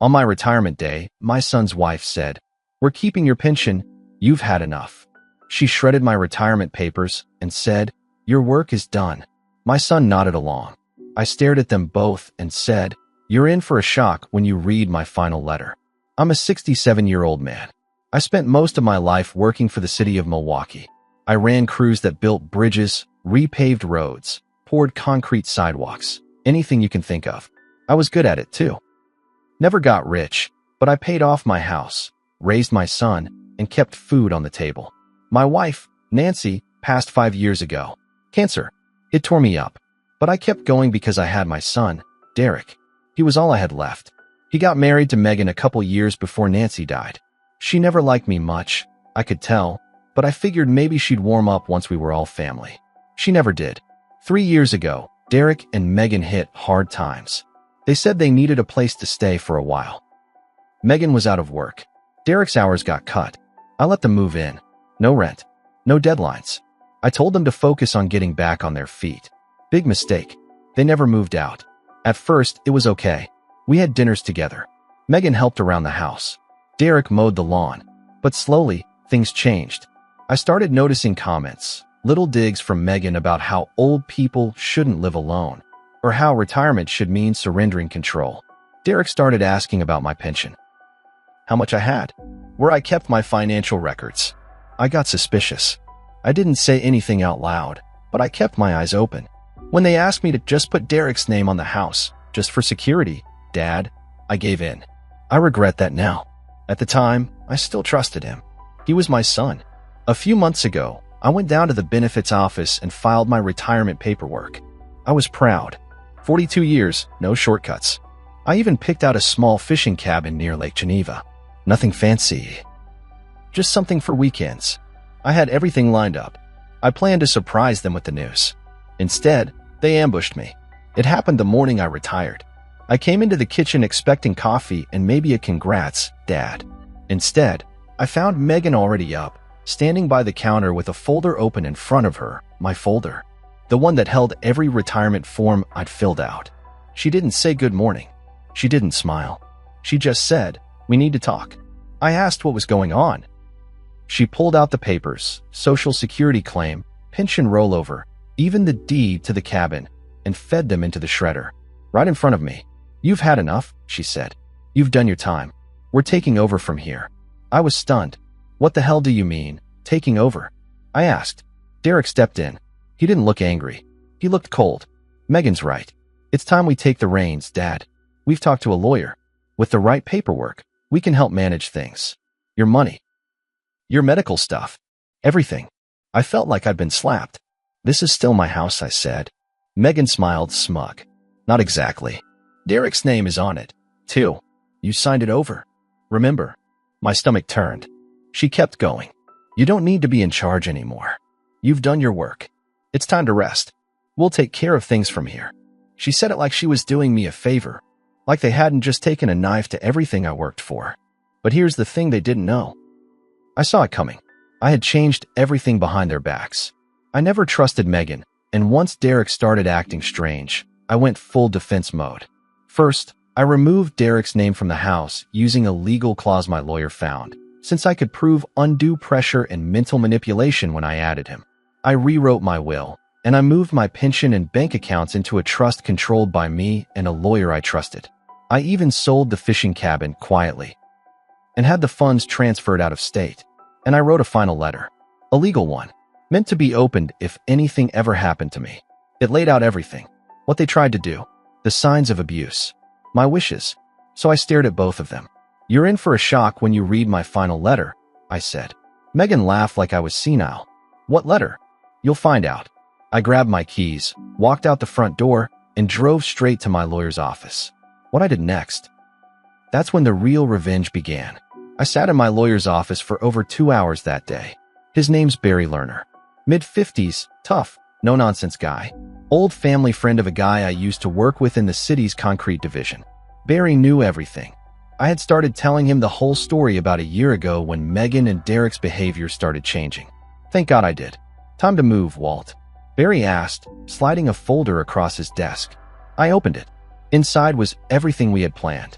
On my retirement day, my son's wife said, "We're keeping your pension. You've had enough." She shredded my retirement papers and said, "Your work is done." My son nodded along. I stared at them both and said, "You're in for a shock when you read my final letter." I'm a 67-year-old man. I spent most of my life working for the city of Milwaukee. I ran crews that built bridges, repaved roads, poured concrete sidewalks, anything you can think of. I was good at it too. Never got rich, but I paid off my house, raised my son, and kept food on the table. My wife, Nancy, passed 5 years ago. Cancer. It tore me up. But I kept going because I had my son, Derek. He was all I had left. He got married to Megan a couple years before Nancy died. She never liked me much, I could tell, but I figured maybe she'd warm up once we were all family. She never did. 3 years ago, Derek and Megan hit hard times. They said they needed a place to stay for a while. Megan was out of work. Derek's hours got cut. I let them move in. No rent. No deadlines. I told them to focus on getting back on their feet. Big mistake. They never moved out. At first, it was okay. We had dinners together. Megan helped around the house. Derek mowed the lawn. But slowly, things changed. I started noticing comments, little digs from Megan about how old people shouldn't live alone, or how retirement should mean surrendering control. Derek started asking about my pension, how much I had, where I kept my financial records. I got suspicious. I didn't say anything out loud, but I kept my eyes open. When they asked me to just put Derek's name on the house, just for security, Dad, I gave in. I regret that now. At the time, I still trusted him. He was my son. A few months ago, I went down to the benefits office and filed my retirement paperwork. I was proud. 42 years, no shortcuts. I even picked out a small fishing cabin near Lake Geneva. Nothing fancy. Just something for weekends. I had everything lined up. I planned to surprise them with the news. Instead, they ambushed me. It happened the morning I retired. I came into the kitchen expecting coffee and maybe a congrats, Dad. Instead, I found Megan already up, standing by the counter with a folder open in front of her, my folder. The one that held every retirement form I'd filled out. She didn't say good morning. She didn't smile. She just said, "We need to talk." I asked what was going on. She pulled out the papers, Social Security claim, pension rollover, even the deed to the cabin, and fed them into the shredder. Right in front of me. "You've had enough," she said. "You've done your time. We're taking over from here." I was stunned. "What the hell do you mean, taking over?" I asked. Derek stepped in. He didn't look angry. He looked cold. "Megan's right. It's time we take the reins, Dad. We've talked to a lawyer. With the right paperwork, we can help manage things. Your money. Your medical stuff. Everything." I felt like I'd been slapped. "This is still my house," I said. Megan smiled smug. "Not exactly. Derek's name is on it, too. You signed it over. Remember?" My stomach turned. She kept going. "You don't need to be in charge anymore. You've done your work. It's time to rest. We'll take care of things from here." She said it like she was doing me a favor, like they hadn't just taken a knife to everything I worked for. But here's the thing they didn't know. I saw it coming. I had changed everything behind their backs. I never trusted Megan, and once Derek started acting strange, I went full defense mode. First, I removed Derek's name from the house using a legal clause my lawyer found, since I could prove undue pressure and mental manipulation when I added him. I rewrote my will, and I moved my pension and bank accounts into a trust controlled by me and a lawyer I trusted. I even sold the fishing cabin quietly and had the funds transferred out of state. And I wrote a final letter, a legal one, meant to be opened if anything ever happened to me. It laid out everything, what they tried to do, the signs of abuse, my wishes. So I stared at both of them. "You're in for a shock when you read my final letter," I said. Megan laughed like I was senile. "What letter?" "You'll find out." I grabbed my keys, walked out the front door, and drove straight to my lawyer's office. What I did next? That's when the real revenge began. I sat in my lawyer's office for over 2 hours that day. His name's Barry Lerner. Mid-50s, tough, no-nonsense guy. Old family friend of a guy I used to work with in the city's concrete division. Barry knew everything. I had started telling him the whole story about a year ago when Megan and Derek's behavior started changing. Thank God I did. "Time to move, Walt," Barry asked, sliding a folder across his desk. I opened it. Inside was everything we had planned.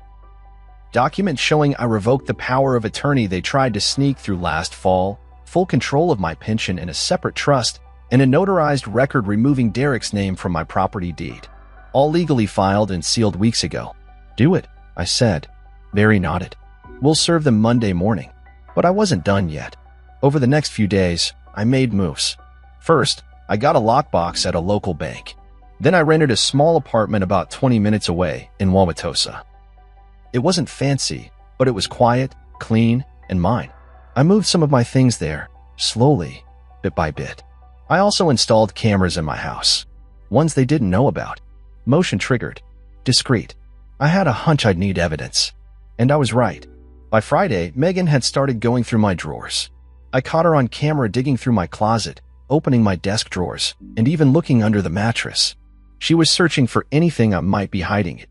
Document showing I revoked the power of attorney they tried to sneak through last fall, full control of my pension in a separate trust, and a notarized record removing Derek's name from my property deed. All legally filed and sealed weeks ago. Do it, I said. Barry nodded. We'll serve them Monday morning. But I wasn't done yet. Over the next few days, I made moves. First, I got a lockbox at a local bank. Then I rented a small apartment about 20 minutes away in Wauwatosa. It wasn't fancy, but it was quiet, clean, and mine. I moved some of my things there, slowly, bit by bit. I also installed cameras in my house. Ones they didn't know about. Motion triggered. Discreet. I had a hunch I'd need evidence. And I was right. By Friday, Megan had started going through my drawers. I caught her on camera digging through my closet, opening my desk drawers, and even looking under the mattress. She was searching for anything I might be hiding it.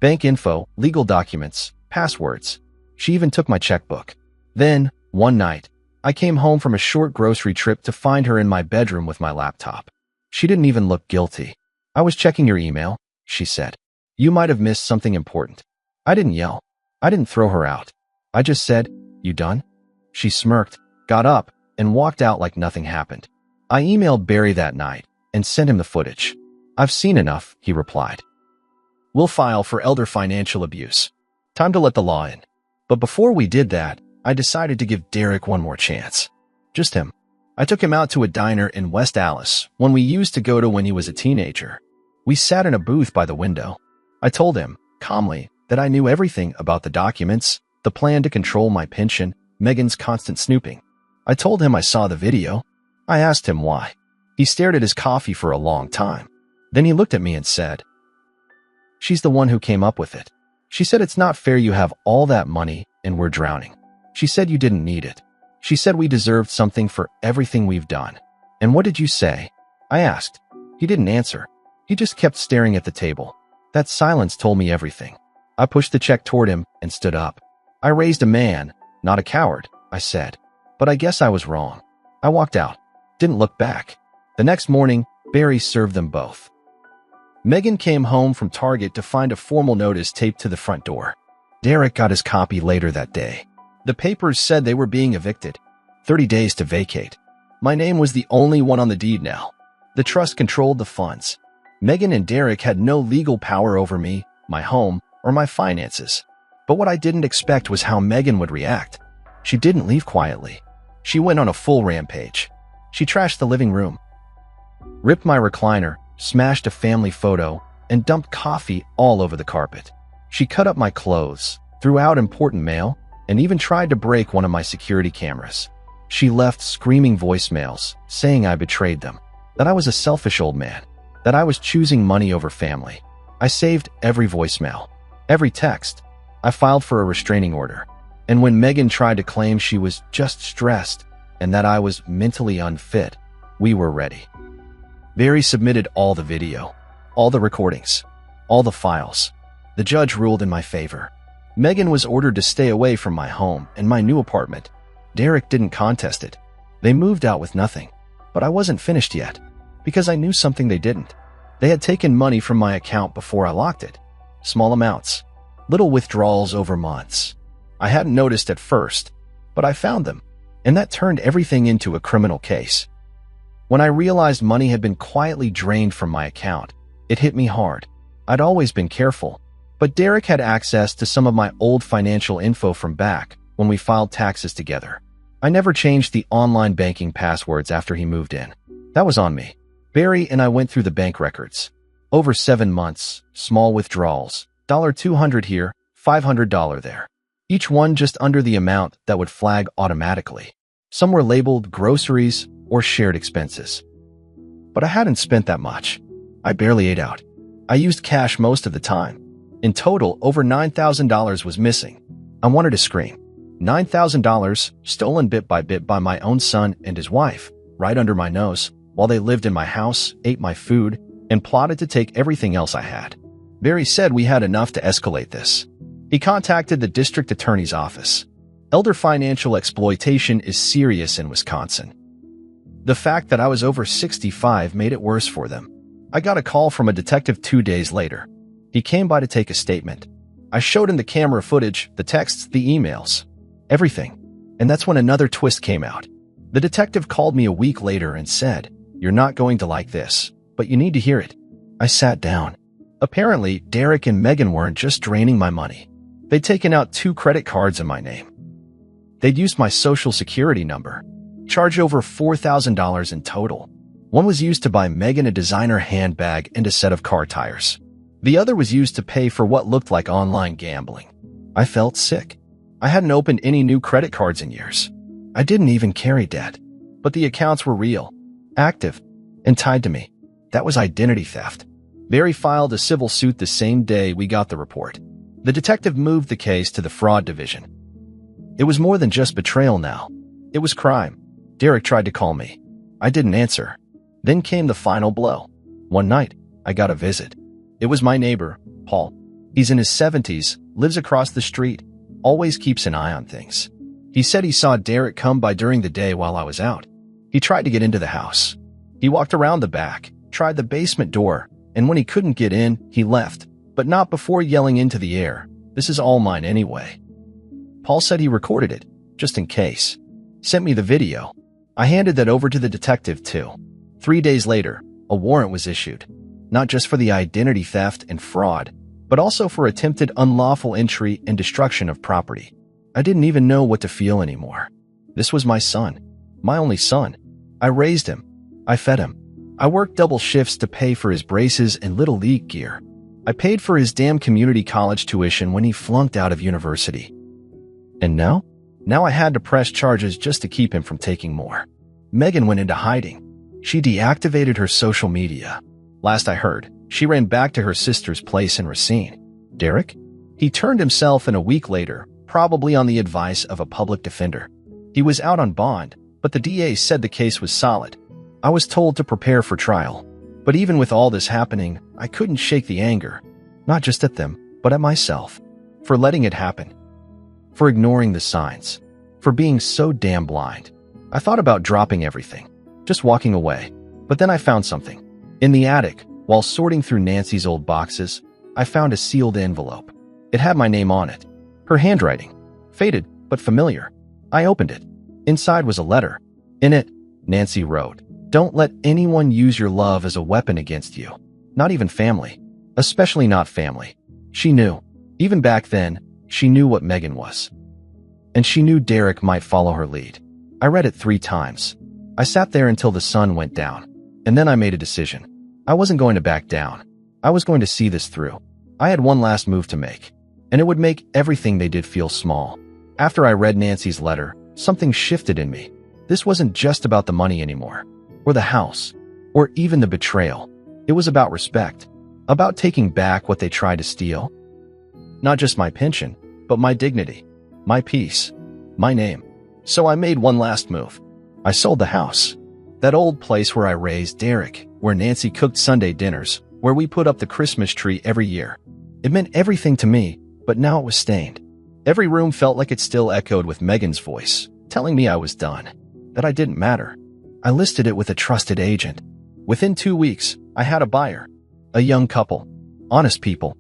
Bank info, legal documents, passwords. She even took my checkbook. Then, one night, I came home from a short grocery trip to find her in my bedroom with my laptop. She didn't even look guilty. I was checking your email, she said. You might have missed something important. I didn't yell. I didn't throw her out. I just said, you done? She smirked, got up, and walked out like nothing happened. I emailed Barry that night and sent him the footage. I've seen enough, he replied. We'll file for elder financial abuse. Time to let the law in. But before we did that, I decided to give Derek one more chance. Just him. I took him out to a diner in West Allis, one we used to go to when he was a teenager. We sat in a booth by the window. I told him, calmly, that I knew everything about the documents, the plan to control my pension, Megan's constant snooping. I told him I saw the video. I asked him why. He stared at his coffee for a long time. Then he looked at me and said, She's the one who came up with it. She said it's not fair you have all that money and we're drowning. She said you didn't need it. She said we deserved something for everything we've done. And what did you say? I asked. He didn't answer. He just kept staring at the table. That silence told me everything. I pushed the check toward him and stood up. I raised a man, not a coward, I said. But I guess I was wrong. I walked out. Didn't look back. The next morning, Barry served them both. Megan came home from Target to find a formal notice taped to the front door. Derek got his copy later that day. The papers said they were being evicted. 30 days to vacate. My name was the only one on the deed now. The trust controlled the funds. Megan and Derek had no legal power over me, my home, or my finances. But what I didn't expect was how Megan would react. She didn't leave quietly. She went on a full rampage. She trashed the living room, ripped my recliner, smashed a family photo, and dumped coffee all over the carpet. She cut up my clothes, threw out important mail, and even tried to break one of my security cameras. She left screaming voicemails, saying I betrayed them, that I was a selfish old man, that I was choosing money over family. I saved every voicemail, every text. I filed for a restraining order. And when Megan tried to claim she was just stressed and that I was mentally unfit, we were ready. Barry submitted all the video, all the recordings, all the files. The judge ruled in my favor. Megan was ordered to stay away from my home and my new apartment. Derek didn't contest it. They moved out with nothing. But I wasn't finished yet, because I knew something they didn't. They had taken money from my account before I locked it. Small amounts, little withdrawals over months. I hadn't noticed at first, but I found them, and that turned everything into a criminal case. When I realized money had been quietly drained from my account, it hit me hard. I'd always been careful, but Derek had access to some of my old financial info from back when we filed taxes together. I never changed the online banking passwords after he moved in. That was on me. Barry and I went through the bank records. Over 7 months, small withdrawals, $200 here, $500 there. Each one just under the amount that would flag automatically. Some were labeled groceries or shared expenses. But I hadn't spent that much. I barely ate out. I used cash most of the time. In total, over $9,000 was missing. I wanted to scream. $9,000 stolen bit by my own son and his wife, right under my nose, while they lived in my house, ate my food, and plotted to take everything else I had. Barry said we had enough to escalate this. He contacted the district attorney's office. Elder financial exploitation is serious in Wisconsin. The fact that I was over 65 made it worse for them. I got a call from a detective 2 days later. He came by to take a statement. I showed him the camera footage, the texts, the emails, everything. And that's when another twist came out. The detective called me a week later and said, "You're not going to like this, but you need to hear it." I sat down. Apparently, Derek and Megan weren't just draining my money. They'd taken out 2 credit cards in my name. They'd used my social security number, charged over $4,000 in total. One was used to buy Megan a designer handbag and a set of car tires. The other was used to pay for what looked like online gambling. I felt sick. I hadn't opened any new credit cards in years. I didn't even carry debt. But the accounts were real, active, and tied to me. That was identity theft. Barry filed a civil suit the same day we got the report. The detective moved the case to the fraud division. It was more than just betrayal now. It was crime. Derek tried to call me. I didn't answer. Then came the final blow. One night, I got a visit. It was my neighbor, Paul. He's in his 70s, lives across the street, always keeps an eye on things. He said he saw Derek come by during the day while I was out. He tried to get into the house. He walked around the back, tried the basement door, and when he couldn't get in, he left, but not before yelling into the air, "This is all mine anyway." Paul said he recorded it, just in case. Sent me the video. I handed that over to the detective too. 3 days later, a warrant was issued, not just for the identity theft and fraud, but also for attempted unlawful entry and destruction of property. I didn't even know what to feel anymore. This was my son, my only son. I raised him. I fed him. I worked double shifts to pay for his braces and Little League gear. I paid for his damn community college tuition when he flunked out of university. And now? Now I had to press charges just to keep him from taking more. Megan went into hiding. She deactivated her social media. Last I heard, she ran back to her sister's place in Racine. Derek? He turned himself in a week later, probably on the advice of a public defender. He was out on bond, but the DA said the case was solid. I was told to prepare for trial. But even with all this happening, I couldn't shake the anger. Not just at them, but at myself. For letting it happen. For ignoring the signs. For being so damn blind. I thought about dropping everything. Just walking away. But then I found something. In the attic, while sorting through Nancy's old boxes, I found a sealed envelope. It had my name on it. Her handwriting. Faded, but familiar. I opened it. Inside was a letter. In it, Nancy wrote, "Don't let anyone use your love as a weapon against you. Not even family. Especially not family." She knew. Even back then, she knew what Megan was. And she knew Derek might follow her lead. I read it 3 times. I sat there until the sun went down. And then I made a decision. I wasn't going to back down. I was going to see this through. I had one last move to make. And it would make everything they did feel small. After I read Nancy's letter, something shifted in me. This wasn't just about the money anymore. Or the house. Or even the betrayal. It was about respect. About taking back what they tried to steal. Not just my pension, but my dignity. My peace. My name. So I made one last move. I sold the house. That old place where I raised Derek, where Nancy cooked Sunday dinners, where we put up the Christmas tree every year. It meant everything to me, but now it was stained. Every room felt like it still echoed with Megan's voice, telling me I was done, that I didn't matter. I listed it with a trusted agent. Within 2 weeks, I had a buyer. A young couple. Honest people.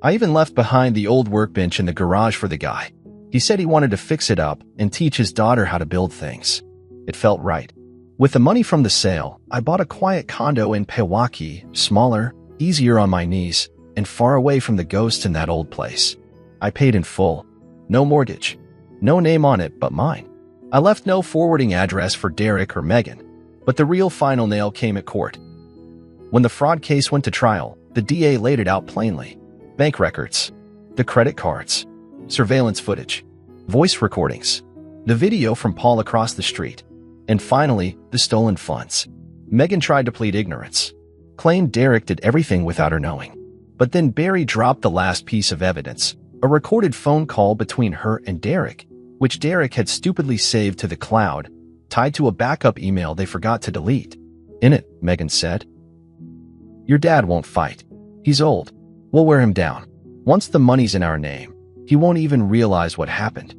I even left behind the old workbench in the garage for the guy. He said he wanted to fix it up and teach his daughter how to build things. It felt right. With the money from the sale, I bought a quiet condo in Pewaukee, smaller, easier on my knees, and far away from the ghosts in that old place. I paid in full. No mortgage. No name on it but mine. I left no forwarding address for Derek or Megan. But the real final nail came at court. When the fraud case went to trial, the DA laid it out plainly. Bank records. The credit cards. Surveillance footage. Voice recordings. The video from Paul across the street. And finally, the stolen funds. Megan tried to plead ignorance. Claimed Derek did everything without her knowing. But then Barry dropped the last piece of evidence. A recorded phone call between her and Derek, which Derek had stupidly saved to the cloud, tied to a backup email they forgot to delete. In it, Megan said, "Your dad won't fight. He's old. We'll wear him down. Once the money's in our name, he won't even realize what happened."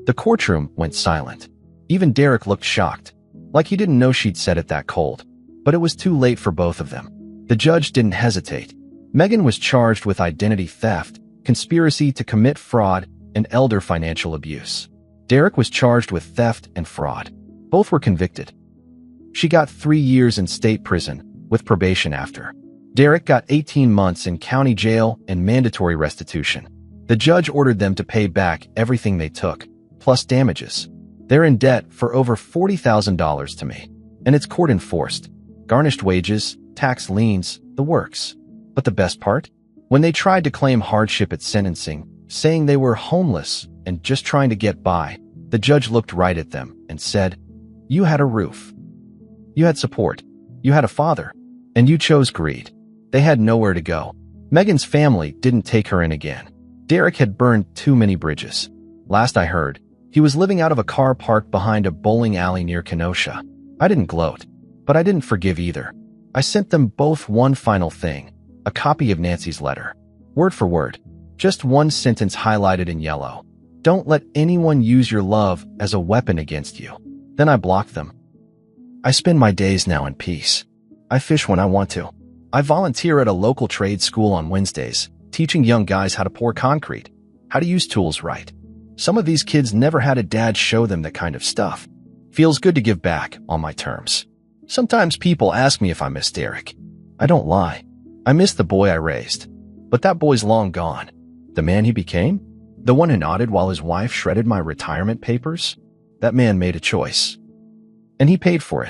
The courtroom went silent. Even Derek looked shocked, like he didn't know she'd said it that cold. But it was too late for both of them. The judge didn't hesitate. Megan was charged with identity theft, conspiracy to commit fraud, and elder financial abuse. Derek was charged with theft and fraud. Both were convicted. She got 3 years in state prison, with probation after. Derek got 18 months in county jail and mandatory restitution. The judge ordered them to pay back everything they took, plus damages. They're in debt for over $40,000 to me, and it's court-enforced. Garnished wages, tax liens, the works. But the best part? When they tried to claim hardship at sentencing, saying they were homeless and just trying to get by, the judge looked right at them and said, "You had a roof. You had support. You had a father. And you chose greed." They had nowhere to go. Megan's family didn't take her in again. Derek had burned too many bridges. Last I heard, he was living out of a car parked behind a bowling alley near Kenosha. I didn't gloat, but I didn't forgive either. I sent them both one final thing, a copy of Nancy's letter. Word for word. Just one sentence highlighted in yellow. "Don't let anyone use your love as a weapon against you." Then I blocked them. I spend my days now in peace. I fish when I want to. I volunteer at a local trade school on Wednesdays, teaching young guys how to pour concrete, how to use tools right. Some of these kids never had a dad show them that kind of stuff. Feels good to give back on my terms. Sometimes people ask me if I miss Derek. I don't lie. I miss the boy I raised. But that boy's long gone. The man he became? The one who nodded while his wife shredded my retirement papers? That man made a choice. And he paid for it.